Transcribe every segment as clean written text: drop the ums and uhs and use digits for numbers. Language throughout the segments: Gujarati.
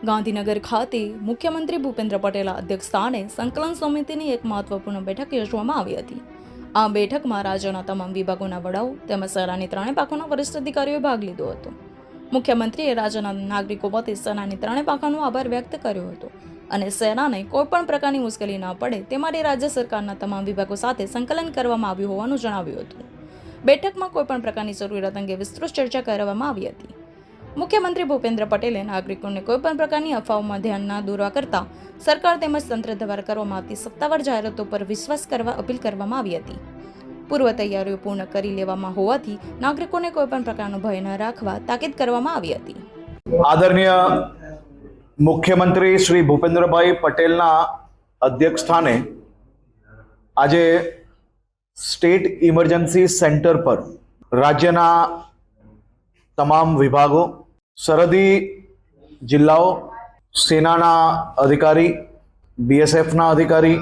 ગાંધીનગર ખાતે મુખ્યમંત્રી ભૂપેન્દ્ર પટેલના અધ્યક્ષસ્થાને સંકલન સમિતિની એક મહત્વપૂર્ણ બેઠક યોજવામાં આવી હતી। આ બેઠકમાં રાજ્યના તમામ વિભાગોના વડાઓ તેમજ સેનાની ત્રણેય પાંખોના વરિષ્ઠ અધિકારીઓએ ભાગ લીધો હતો। મુખ્યમંત્રીએ રાજ્યના નાગરિકો વતી સેનાની ત્રણેય પાંખોનો આભાર વ્યક્ત કર્યો હતો અને સેનાને કોઈપણ પ્રકારની મુશ્કેલી ન પડે તે માટે રાજ્ય સરકારના તમામ વિભાગો સાથે સંકલન કરવામાં આવ્યું હોવાનું જણાવ્યું હતું। બેઠકમાં કોઈપણ પ્રકારની જરૂરિયાત અંગે વિસ્તૃત ચર્ચા કરવામાં આવી હતી। મુખ્યમંત્રી ભૂપેન્દ્ર પટેલે નાગરિકોને કોઈપણ પ્રકારની અફવાઓમાં ધ્યાન ન દોરવા કરતા સરકાર તેમજ તંત્ર દ્વારા કરવામાં આવતી સત્તાવાર જાહેરાતો પર વિશ્વાસ કરવા અપીલ કરવામાં આવી હતી। પૂર્વ તૈયારીઓ પૂર્ણ કરી લેવામાં હોવાથી નાગરિકોને કોઈપણ પ્રકારનો ભય ન રાખવા તાકીદ કરવામાં આવી હતી। આદરણીય મુખ્યમંત્રી શ્રી ભૂપેન્દ્રભાઈ પટેલના અધ્યક્ષસ્થાને આજે સ્ટેટ ઇમરજન્સી સેન્ટર પર રાજ્યના તમામ વિભાગો, સરહદી જિલ્લાઓ, સેનાના અધિકારી, બીએસએફના અધિકારી,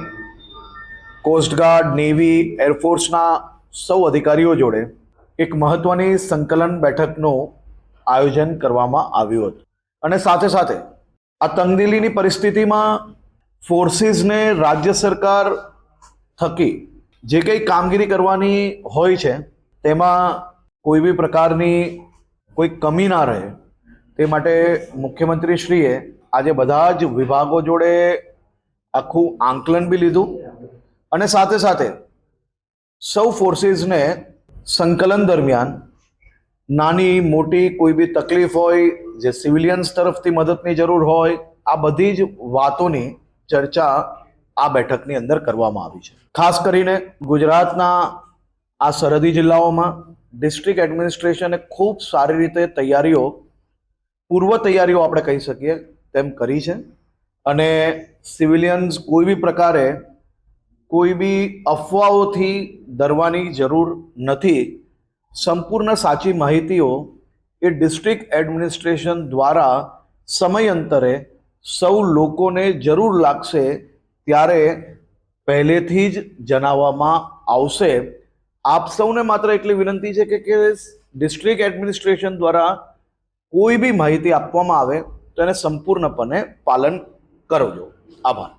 કોસ્ટગાર્ડ, નેવી, એરફોર્સના સૌ અધિકારીઓ જોડે એક મહત્વની સંકલન બેઠકનું આયોજન કરવામાં આવ્યું હતું અને સાથે સાથે આ તંગદિલીની પરિસ્થિતિમાં ફોર્સિસને રાજ્ય સરકાર થકી જે કંઈ કામગીરી કરવાની હોય છે તેમાં કોઈ બી પ્રકારની કોઈ કમી ના રહે તે માટે મુખ્યમંત્રીશ્રીએ આજે બધા જ વિભાગો જોડે આખું આંકલન બી લીધું અને સાથે સાથે સૌ ફોર્સિસને સંકલન દરમિયાન નાની મોટી કોઈ બી તકલીફ હોય, જે સિવિલિયન્સ તરફથી મદદની જરૂર હોય, આ બધી જ વાતોની ચર્ચા આ બેઠકની અંદર કરવામાં આવી છે। ખાસ કરીને ગુજરાતના આ સરહદી જિલ્લાઓમાં ડિસ્ટ્રિક્ટ એડમિનિસ્ટ્રેશને ખૂબ સારી રીતે તૈયારીઓ, પૂર્વ તૈયારીઓ આપણે કહી શકીએ તેમ કરી છે અને સિવિલિયન્સ કોઈ બી પ્રકારે કોઈ બી અફવાઓથી ડરવાની જરૂર નથી। સંપૂર્ણ સાચી માહિતીઓ એ ડિસ્ટ્રિક્ટ એડમિનિસ્ટ્રેશન દ્વારા સમયાંતરે સૌ લોકોને જરૂર લાગશે ત્યારે પહેલેથી જ જણાવવામાં આવશે। આપ સૌને માત્ર એટલી વિનંતી છે કે ડિસ્ટ્રિક્ટ એડમિનિસ્ટ્રેશન દ્વારા કોઈ બી માહિતી આપવામાં આવે તો એને સંપૂર્ણપણે પાલન કરજો। આભાર।